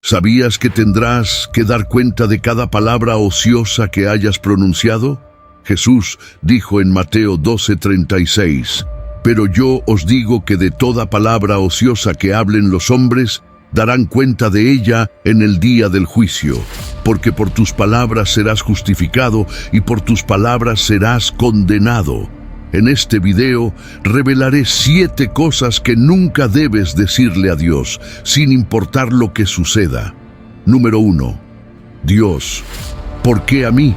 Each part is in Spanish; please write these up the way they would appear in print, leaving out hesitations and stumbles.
¿Sabías que tendrás que dar cuenta de cada palabra ociosa que hayas pronunciado? Jesús dijo en Mateo 12:36, «Pero yo os digo que de toda palabra ociosa que hablen los hombres, darán cuenta de ella en el día del juicio, porque por tus palabras serás justificado y por tus palabras serás condenado». En este video revelaré 7 cosas que nunca debes decirle a Dios, sin importar lo que suceda. Número 1. Dios, ¿por qué a mí?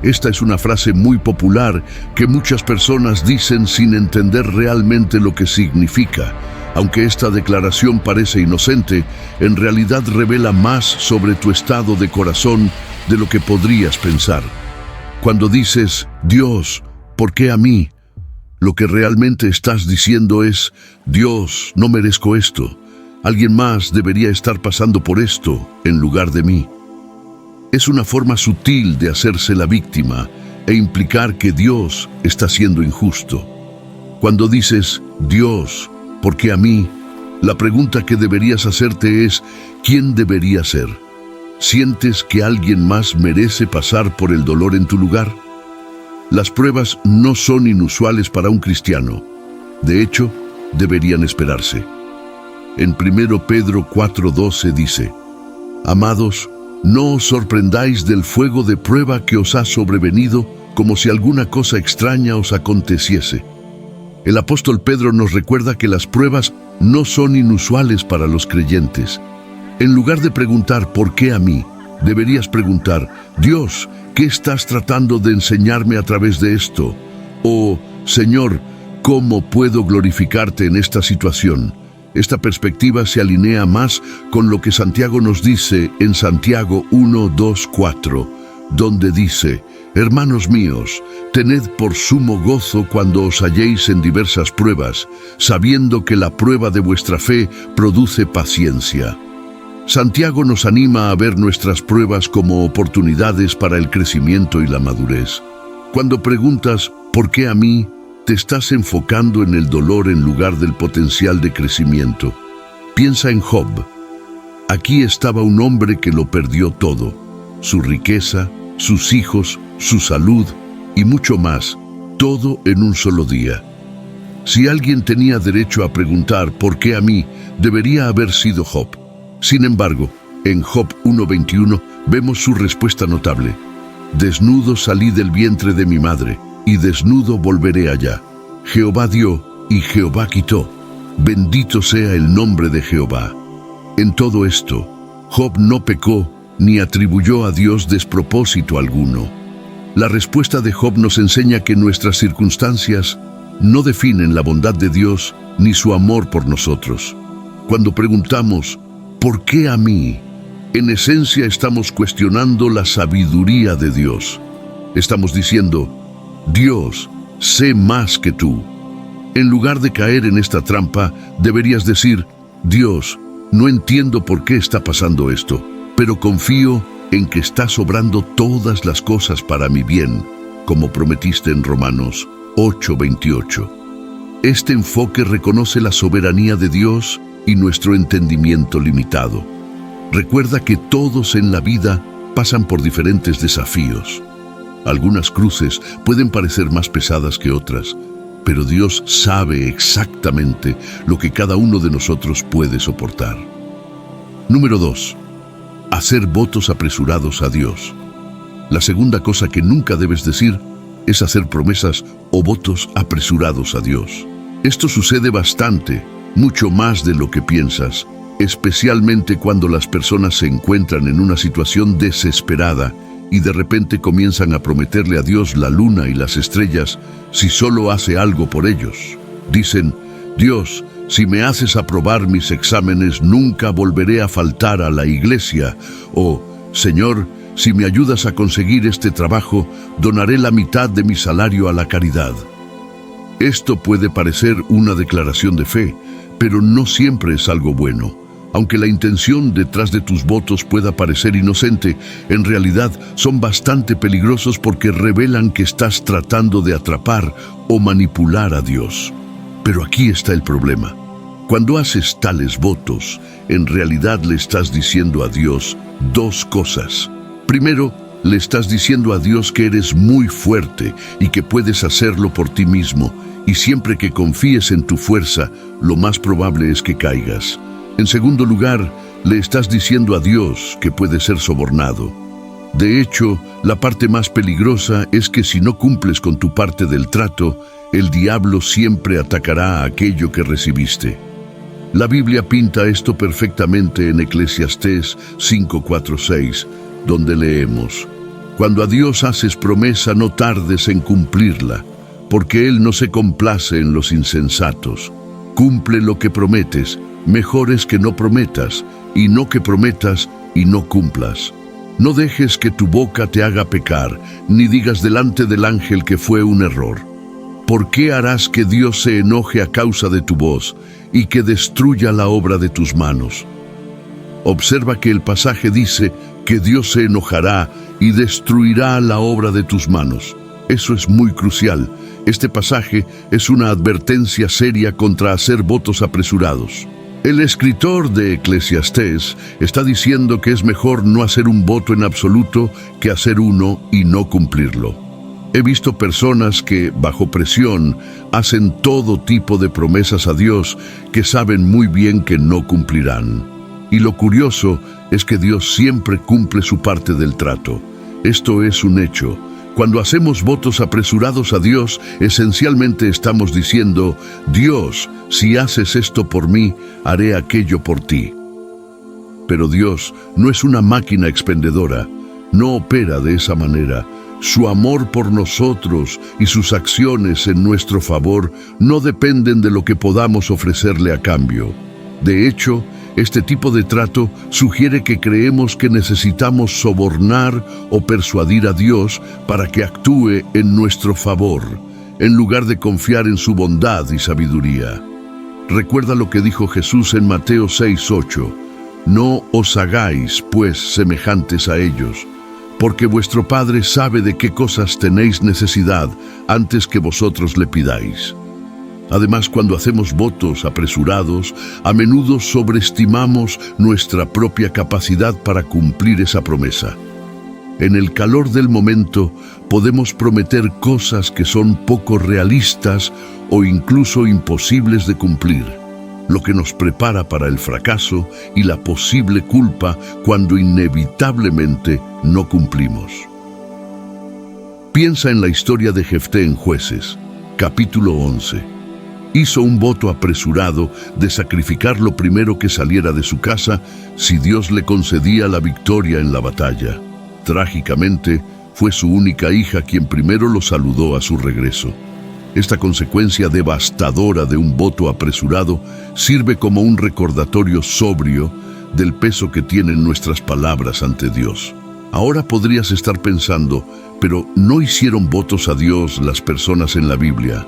Esta es una frase muy popular que muchas personas dicen sin entender realmente lo que significa. Aunque esta declaración parece inocente, en realidad revela más sobre tu estado de corazón de lo que podrías pensar. Cuando dices, Dios, ¿por qué a mí? Lo que realmente estás diciendo es, Dios, no merezco esto. Alguien más debería estar pasando por esto en lugar de mí. Es una forma sutil de hacerse la víctima e implicar que Dios está siendo injusto. Cuando dices, Dios, ¿por qué a mí? La pregunta que deberías hacerte es, ¿quién debería ser? ¿Sientes que alguien más merece pasar por el dolor en tu lugar? Las pruebas no son inusuales para un cristiano. De hecho, deberían esperarse. En 1 Pedro 4:12 dice, «Amados, no os sorprendáis del fuego de prueba que os ha sobrevenido como si alguna cosa extraña os aconteciese». El apóstol Pedro nos recuerda que las pruebas no son inusuales para los creyentes. En lugar de preguntar ¿por qué a mí?, deberías preguntar, Dios, ¿qué estás tratando de enseñarme a través de esto? O, Señor, ¿cómo puedo glorificarte en esta situación? Esta perspectiva se alinea más con lo que Santiago nos dice en Santiago 1:2-4, donde dice, «Hermanos míos, tened por sumo gozo cuando os halléis en diversas pruebas, sabiendo que la prueba de vuestra fe produce paciencia». Santiago nos anima a ver nuestras pruebas como oportunidades para el crecimiento y la madurez. Cuando preguntas, ¿por qué a mí?, te estás enfocando en el dolor en lugar del potencial de crecimiento. Piensa en Job. Aquí estaba un hombre que lo perdió todo: su riqueza, sus hijos, su salud y mucho más, todo en un solo día. Si alguien tenía derecho a preguntar ¿por qué a mí?, debería haber sido Job. Sin embargo, en Job 1:21 vemos su respuesta notable: «Desnudo salí del vientre de mi madre, y desnudo volveré allá. Jehová dio, y Jehová quitó. Bendito sea el nombre de Jehová». En todo esto, Job no pecó ni atribuyó a Dios despropósito alguno. La respuesta de Job nos enseña que nuestras circunstancias no definen la bondad de Dios ni su amor por nosotros. Cuando preguntamos, ¿por qué a mí?, en esencia estamos cuestionando la sabiduría de Dios. Estamos diciendo, Dios, sé más que tú. En lugar de caer en esta trampa, deberías decir, Dios, no entiendo por qué está pasando esto, pero confío en que estás obrando todas las cosas para mi bien, como prometiste en Romanos 8:28. Este enfoque reconoce la soberanía de Dios y nuestro entendimiento limitado. Recuerda que todos en la vida pasan por diferentes desafíos. Algunas cruces pueden parecer más pesadas que otras, pero Dios sabe exactamente lo que cada uno de nosotros puede soportar. Número 2. Hacer votos apresurados a Dios. La segunda cosa que nunca debes decir es hacer promesas o votos apresurados a Dios. Esto sucede bastante, mucho más de lo que piensas, especialmente cuando las personas se encuentran en una situación desesperada y de repente comienzan a prometerle a Dios la luna y las estrellas si solo hace algo por ellos. Dicen, Dios, si me haces aprobar mis exámenes, nunca volveré a faltar a la iglesia. O, Señor, si me ayudas a conseguir este trabajo, donaré la mitad de mi salario a la caridad. Esto puede parecer una declaración de fe, pero no siempre es algo bueno. Aunque la intención detrás de tus votos pueda parecer inocente, en realidad son bastante peligrosos porque revelan que estás tratando de atrapar o manipular a Dios. Pero aquí está el problema. Cuando haces tales votos, en realidad le estás diciendo a Dios dos cosas. Primero, le estás diciendo a Dios que eres muy fuerte y que puedes hacerlo por ti mismo, y siempre que confíes en tu fuerza, lo más probable es que caigas. En segundo lugar, le estás diciendo a Dios que puede ser sobornado. De hecho, la parte más peligrosa es que si no cumples con tu parte del trato, el diablo siempre atacará a aquello que recibiste. La Biblia pinta esto perfectamente en Eclesiastés 5:4-6, donde leemos: Cuando a Dios haces promesa, no tardes en cumplirla, porque Él no se complace en los insensatos. Cumple lo que prometes, mejor es que no prometas, y no que prometas y no cumplas. No dejes que tu boca te haga pecar, ni digas delante del ángel que fue un error. ¿Por qué harás que Dios se enoje a causa de tu voz y que destruya la obra de tus manos? Observa que el pasaje dice que Dios se enojará y destruirá la obra de tus manos. Eso es muy crucial. Este pasaje es una advertencia seria contra hacer votos apresurados. El escritor de Eclesiastés está diciendo que es mejor no hacer un voto en absoluto que hacer uno y no cumplirlo. He visto personas que, bajo presión, hacen todo tipo de promesas a Dios que saben muy bien que no cumplirán. Y lo curioso es que Dios siempre cumple su parte del trato. Esto es un hecho. Cuando hacemos votos apresurados a Dios, esencialmente estamos diciendo: Dios, si haces esto por mí, haré aquello por ti. Pero Dios no es una máquina expendedora, no opera de esa manera. Su amor por nosotros y sus acciones en nuestro favor no dependen de lo que podamos ofrecerle a cambio. De hecho, este tipo de trato sugiere que creemos que necesitamos sobornar o persuadir a Dios para que actúe en nuestro favor, en lugar de confiar en su bondad y sabiduría. Recuerda lo que dijo Jesús en Mateo 6:8: No os hagáis, pues, semejantes a ellos, porque vuestro Padre sabe de qué cosas tenéis necesidad antes que vosotros le pidáis. Además, cuando hacemos votos apresurados, a menudo sobreestimamos nuestra propia capacidad para cumplir esa promesa. En el calor del momento, podemos prometer cosas que son poco realistas o incluso imposibles de cumplir, lo que nos prepara para el fracaso y la posible culpa cuando inevitablemente no cumplimos. Piensa en la historia de Jefté en Jueces, capítulo 11. Hizo un voto apresurado de sacrificar lo primero que saliera de su casa si Dios le concedía la victoria en la batalla. Trágicamente, fue su única hija quien primero lo saludó a su regreso. Esta consecuencia devastadora de un voto apresurado sirve como un recordatorio sobrio del peso que tienen nuestras palabras ante Dios. Ahora podrías estar pensando, pero ¿no hicieron votos a Dios las personas en la Biblia?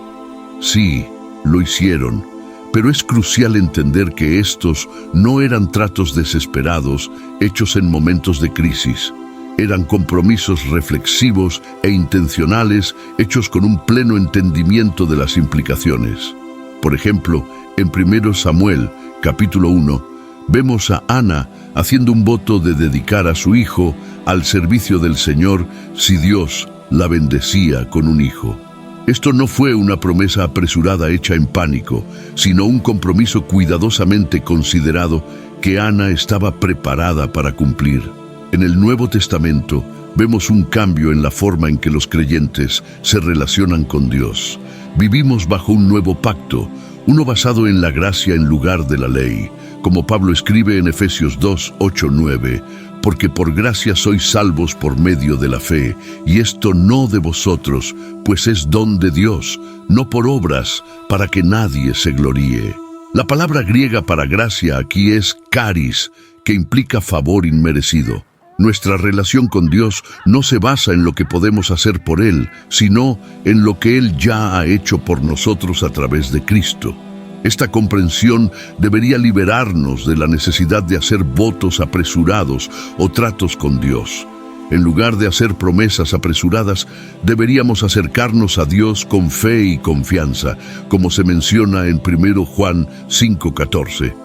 Sí, lo hicieron, pero es crucial entender que estos no eran tratos desesperados hechos en momentos de crisis. Eran compromisos reflexivos e intencionales hechos con un pleno entendimiento de las implicaciones. Por ejemplo, en 1 Samuel, capítulo 1, vemos a Ana haciendo un voto de dedicar a su hijo al servicio del Señor si Dios la bendecía con un hijo. Esto no fue una promesa apresurada hecha en pánico, sino un compromiso cuidadosamente considerado que Ana estaba preparada para cumplir. En el Nuevo Testamento vemos un cambio en la forma en que los creyentes se relacionan con Dios. Vivimos bajo un nuevo pacto, uno basado en la gracia en lugar de la ley, como Pablo escribe en Efesios 2:8-9, porque por gracia sois salvos por medio de la fe, y esto no de vosotros, pues es don de Dios, no por obras, para que nadie se gloríe. La palabra griega para gracia aquí es charis, que implica favor inmerecido. Nuestra relación con Dios no se basa en lo que podemos hacer por Él, sino en lo que Él ya ha hecho por nosotros a través de Cristo. Esta comprensión debería liberarnos de la necesidad de hacer votos apresurados o tratos con Dios. En lugar de hacer promesas apresuradas, deberíamos acercarnos a Dios con fe y confianza, como se menciona en 1 Juan 5:14.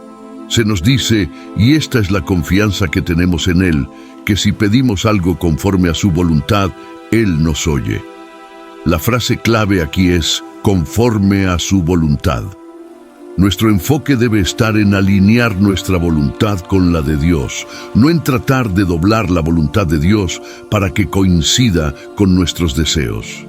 Se nos dice, y esta es la confianza que tenemos en Él, que si pedimos algo conforme a su voluntad, Él nos oye. La frase clave aquí es, conforme a su voluntad. Nuestro enfoque debe estar en alinear nuestra voluntad con la de Dios, no en tratar de doblar la voluntad de Dios para que coincida con nuestros deseos.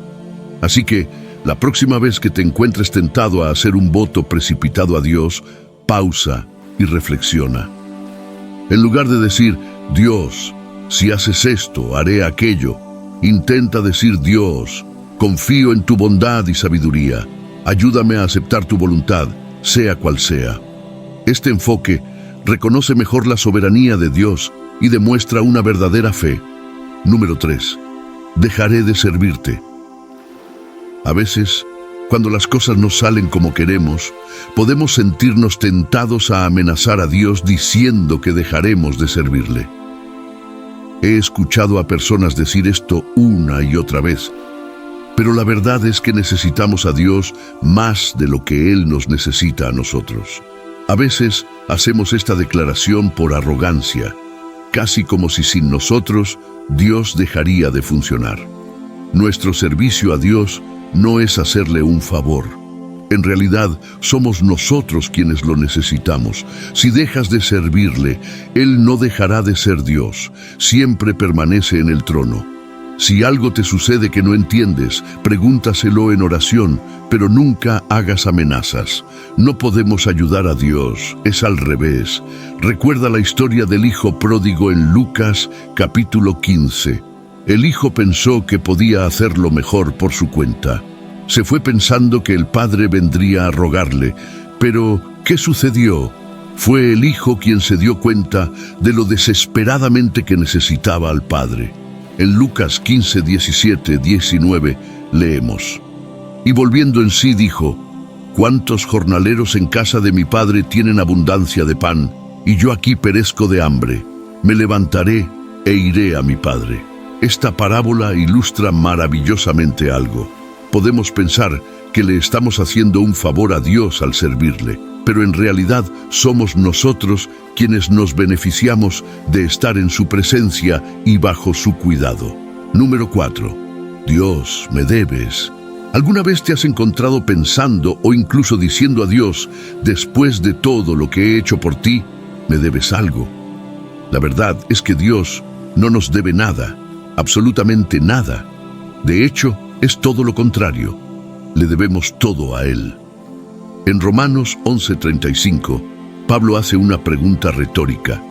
Así que, la próxima vez que te encuentres tentado a hacer un voto precipitado a Dios, pausa y reflexiona. En lugar de decir, Dios, si haces esto, haré aquello, intenta decir, Dios, confío en tu bondad y sabiduría, ayúdame a aceptar tu voluntad, sea cual sea. Este enfoque reconoce mejor la soberanía de Dios y demuestra una verdadera fe. Número 3. Dejaré de servirte. A veces, cuando las cosas no salen como queremos, podemos sentirnos tentados a amenazar a Dios diciendo que dejaremos de servirle. He escuchado a personas decir esto una y otra vez, pero la verdad es que necesitamos a Dios más de lo que Él nos necesita a nosotros. A veces hacemos esta declaración por arrogancia, casi como si sin nosotros Dios dejaría de funcionar. Nuestro servicio a Dios no es hacerle un favor. En realidad, somos nosotros quienes lo necesitamos. Si dejas de servirle, Él no dejará de ser Dios. Siempre permanece en el trono. Si algo te sucede que no entiendes, pregúntaselo en oración, pero nunca hagas amenazas. No podemos ayudar a Dios, es al revés. Recuerda la historia del hijo pródigo en Lucas, capítulo 15. El hijo pensó que podía hacerlo mejor por su cuenta. Se fue pensando que el padre vendría a rogarle, pero ¿qué sucedió? Fue el hijo quien se dio cuenta de lo desesperadamente que necesitaba al padre. En Lucas 15, 17, 19 leemos: Y volviendo en sí dijo, ¿cuántos jornaleros en casa de mi padre tienen abundancia de pan, y yo aquí perezco de hambre? Me levantaré e iré a mi padre. Esta parábola ilustra maravillosamente algo. Podemos pensar que le estamos haciendo un favor a Dios al servirle, pero en realidad somos nosotros quienes nos beneficiamos de estar en su presencia y bajo su cuidado. Número 4. Dios, me debes. ¿Alguna vez te has encontrado pensando o incluso diciendo a Dios, después de todo lo que he hecho por ti, me debes algo? La verdad es que Dios no nos debe nada, absolutamente nada. De hecho, es todo lo contrario. Le debemos todo a Él. En Romanos 11:35, Pablo hace una pregunta retórica.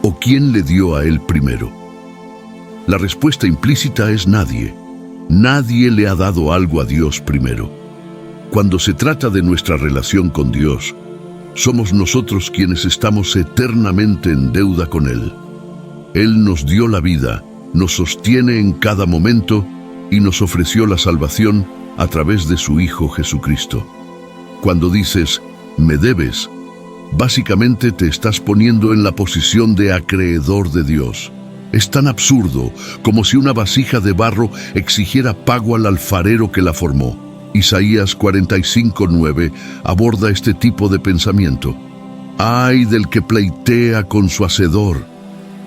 ¿O quién le dio a Él primero? La respuesta implícita es nadie. Nadie le ha dado algo a Dios primero. Cuando se trata de nuestra relación con Dios, somos nosotros quienes estamos eternamente en deuda con Él. Él nos dio la vida, nos sostiene en cada momento y nos ofreció la salvación a través de su Hijo Jesucristo. Cuando dices, me debes, básicamente te estás poniendo en la posición de acreedor de Dios. Es tan absurdo como si una vasija de barro exigiera pago al alfarero que la formó. Isaías 45:9 aborda este tipo de pensamiento. ¡Ay del que pleitea con su hacedor!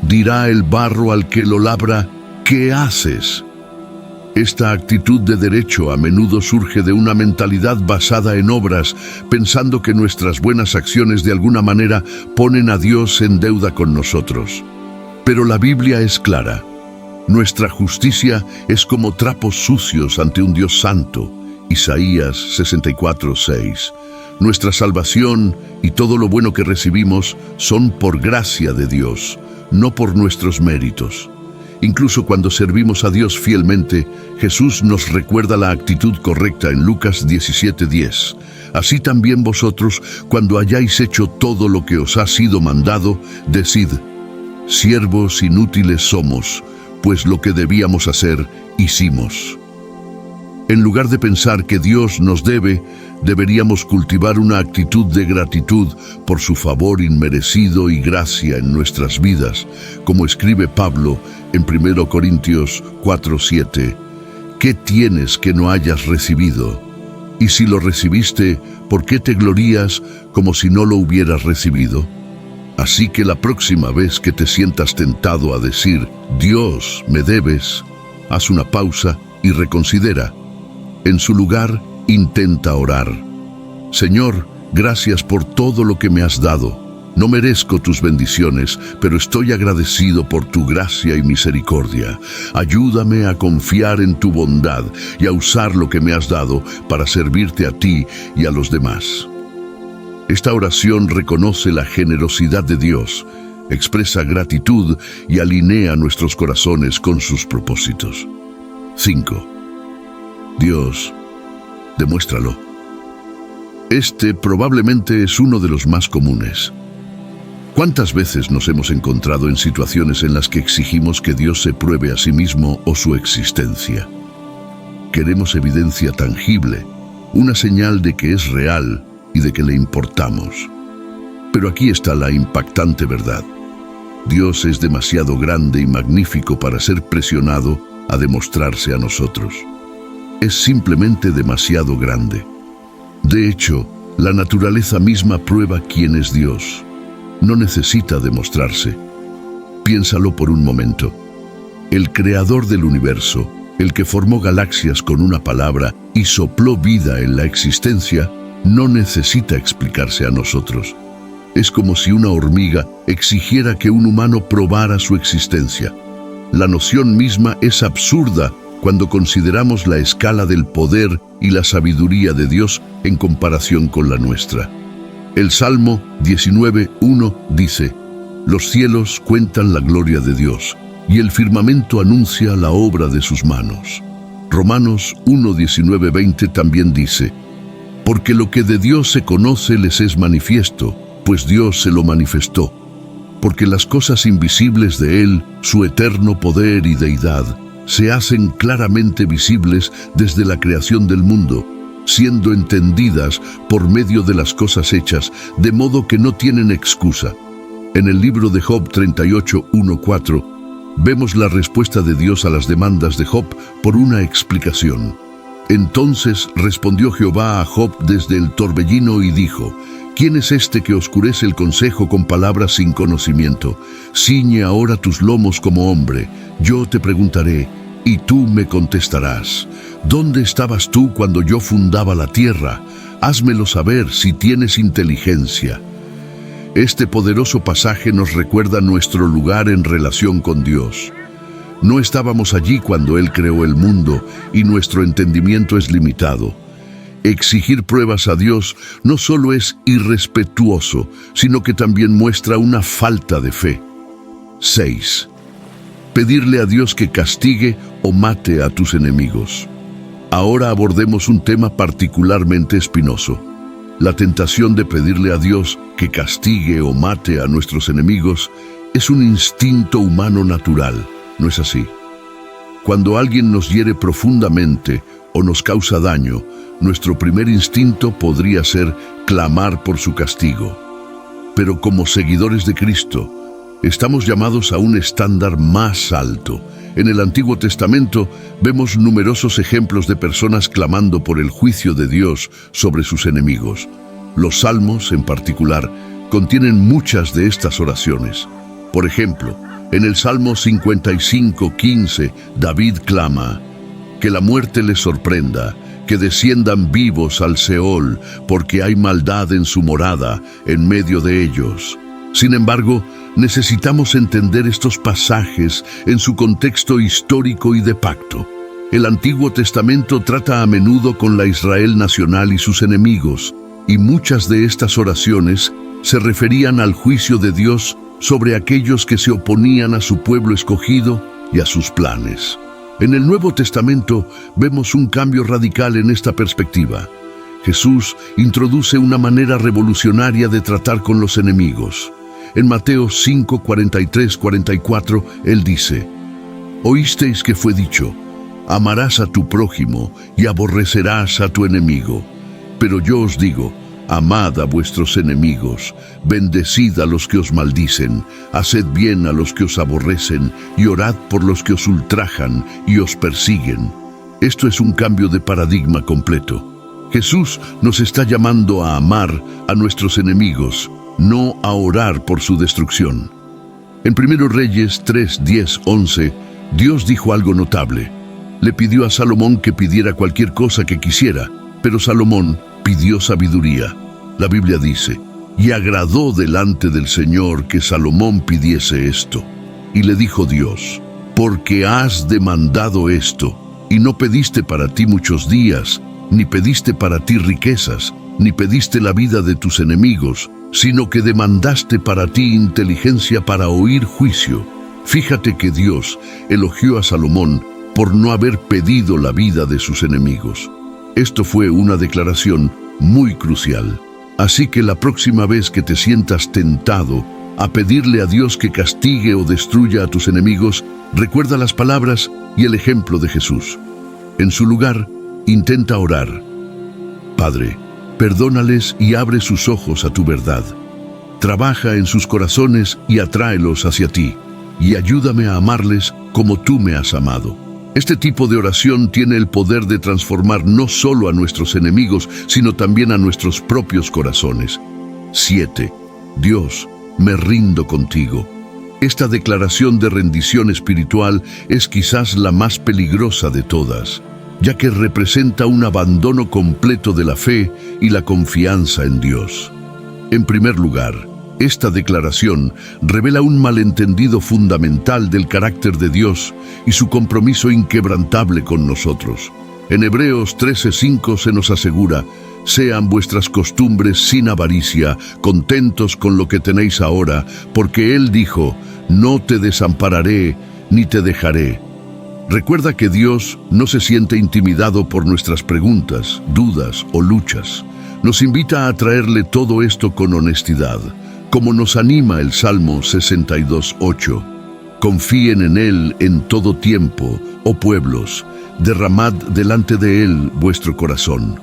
Dirá el barro al que lo labra, ¿qué haces? Esta actitud de derecho a menudo surge de una mentalidad basada en obras, pensando que nuestras buenas acciones de alguna manera ponen a Dios en deuda con nosotros. Pero la Biblia es clara. Nuestra justicia es como trapos sucios ante un Dios santo. Isaías 64:6. Nuestra salvación y todo lo bueno que recibimos son por gracia de Dios, no por nuestros méritos. Incluso cuando servimos a Dios fielmente, Jesús nos recuerda la actitud correcta en Lucas 17:10. Así también vosotros, cuando hayáis hecho todo lo que os ha sido mandado, decid, siervos inútiles somos, pues lo que debíamos hacer, hicimos. En lugar de pensar que Dios nos debe, deberíamos cultivar una actitud de gratitud por su favor inmerecido y gracia en nuestras vidas, como escribe Pablo en 1 Corintios 4:7. ¿Qué tienes que no hayas recibido? Y si lo recibiste, ¿por qué te glorías como si no lo hubieras recibido? Así que la próxima vez que te sientas tentado a decir, Dios, me debes, haz una pausa y reconsidera. En su lugar, intenta orar. Señor, gracias por todo lo que me has dado. No merezco tus bendiciones, pero estoy agradecido por tu gracia y misericordia. Ayúdame a confiar en tu bondad y a usar lo que me has dado para servirte a ti y a los demás. Esta oración reconoce la generosidad de Dios, expresa gratitud y alinea nuestros corazones con sus propósitos. 5. Dios, demuéstralo. Este probablemente es uno de los más comunes. ¿Cuántas veces nos hemos encontrado en situaciones en las que exigimos que Dios se pruebe a sí mismo o su existencia? Queremos evidencia tangible, una señal de que es real y de que le importamos. Pero aquí está la impactante verdad. Dios es demasiado grande y magnífico para ser presionado a demostrarse a nosotros. Es simplemente demasiado grande. De hecho, la naturaleza misma prueba quién es Dios. No necesita demostrarse. Piénsalo por un momento. El creador del universo, el que formó galaxias con una palabra y sopló vida en la existencia, no necesita explicarse a nosotros. Es como si una hormiga exigiera que un humano probara su existencia. La noción misma es absurda cuando consideramos la escala del poder y la sabiduría de Dios en comparación con la nuestra. El Salmo 19:1 dice, «Los cielos cuentan la gloria de Dios, y el firmamento anuncia la obra de sus manos». Romanos 1:19-20 también dice, «Porque lo que de Dios se conoce les es manifiesto, pues Dios se lo manifestó. Porque las cosas invisibles de Él, su eterno poder y deidad, se hacen claramente visibles desde la creación del mundo, siendo entendidas por medio de las cosas hechas, de modo que no tienen excusa». En el libro de Job 38:1-4, vemos la respuesta de Dios a las demandas de Job por una explicación. Entonces respondió Jehová a Job desde el torbellino y dijo, «¿Quién es este que oscurece el consejo con palabras sin conocimiento? Ciñe ahora tus lomos como hombre, yo te preguntaré, y tú me contestarás. ¿Dónde estabas tú cuando yo fundaba la tierra? Házmelo saber si tienes inteligencia». Este poderoso pasaje nos recuerda nuestro lugar en relación con Dios. No estábamos allí cuando Él creó el mundo y nuestro entendimiento es limitado. Exigir pruebas a Dios no solo es irrespetuoso, sino que también muestra una falta de fe. 6. Pedirle a Dios que castigue o mate a tus enemigos. Ahora abordemos un tema particularmente espinoso. La tentación de pedirle a Dios que castigue o mate a nuestros enemigos es un instinto humano natural, ¿no es así? Cuando alguien nos hiere profundamente o nos causa daño, nuestro primer instinto podría ser clamar por su castigo. Pero como seguidores de Cristo, estamos llamados a un estándar más alto. En el Antiguo Testamento vemos numerosos ejemplos de personas clamando por el juicio de Dios sobre sus enemigos. Los Salmos, en particular, contienen muchas de estas oraciones. Por ejemplo, en el Salmo 55:15, David clama, «Que la muerte les sorprenda, que desciendan vivos al Seol, porque hay maldad en su morada, en medio de ellos». Sin embargo, necesitamos entender estos pasajes en su contexto histórico y de pacto. El Antiguo Testamento trata a menudo con la Israel nacional y sus enemigos, y muchas de estas oraciones se referían al juicio de Dios sobre aquellos que se oponían a su pueblo escogido y a sus planes. En el Nuevo Testamento vemos un cambio radical en esta perspectiva. Jesús introduce una manera revolucionaria de tratar con los enemigos. En Mateo 5:43-44, Él dice, «Oísteis que fue dicho, amarás a tu prójimo y aborrecerás a tu enemigo. Pero yo os digo, amad a vuestros enemigos, bendecid a los que os maldicen, haced bien a los que os aborrecen y orad por los que os ultrajan y os persiguen». Esto es un cambio de paradigma completo. Jesús nos está llamando a amar a nuestros enemigos no a orar por su destrucción. En 1 Reyes 3, 10, 11, Dios dijo algo notable. Le pidió a Salomón que pidiera cualquier cosa que quisiera, pero Salomón pidió sabiduría. La Biblia dice, y agradó delante del Señor que Salomón pidiese esto. Y le dijo Dios, porque has demandado esto, y no pediste para ti muchos días, ni pediste para ti riquezas, ni pediste la vida de tus enemigos, sino que demandaste para ti inteligencia para oír juicio. Fíjate que Dios elogió a Salomón por no haber pedido la vida de sus enemigos. Esto fue una declaración muy crucial. Así que la próxima vez que te sientas tentado a pedirle a Dios que castigue o destruya a tus enemigos, recuerda las palabras y el ejemplo de Jesús. En su lugar, intenta orar. Padre, perdónales y abre sus ojos a tu verdad. Trabaja en sus corazones y atráelos hacia ti, y ayúdame a amarles como tú me has amado. Este tipo de oración tiene el poder de transformar no solo a nuestros enemigos, sino también a nuestros propios corazones. 7. Dios, me rindo contigo. Esta declaración de rendición espiritual es quizás la más peligrosa de todas, ya que representa un abandono completo de la fe y la confianza en Dios. En primer lugar, esta declaración revela un malentendido fundamental del carácter de Dios y su compromiso inquebrantable con nosotros. En Hebreos 13:5 se nos asegura, sean vuestras costumbres sin avaricia, contentos con lo que tenéis ahora, porque Él dijo, no te desampararé ni te dejaré. Recuerda que Dios no se siente intimidado por nuestras preguntas, dudas o luchas. Nos invita a traerle todo esto con honestidad, como nos anima el Salmo 62:8. Confíen en Él en todo tiempo, oh pueblos, derramad delante de Él vuestro corazón.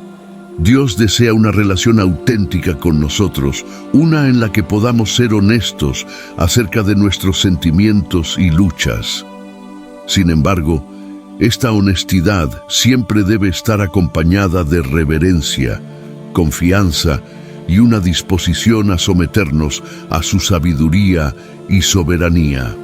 Dios desea una relación auténtica con nosotros, una en la que podamos ser honestos acerca de nuestros sentimientos y luchas. Sin embargo, esta honestidad siempre debe estar acompañada de reverencia, confianza y una disposición a someternos a su sabiduría y soberanía.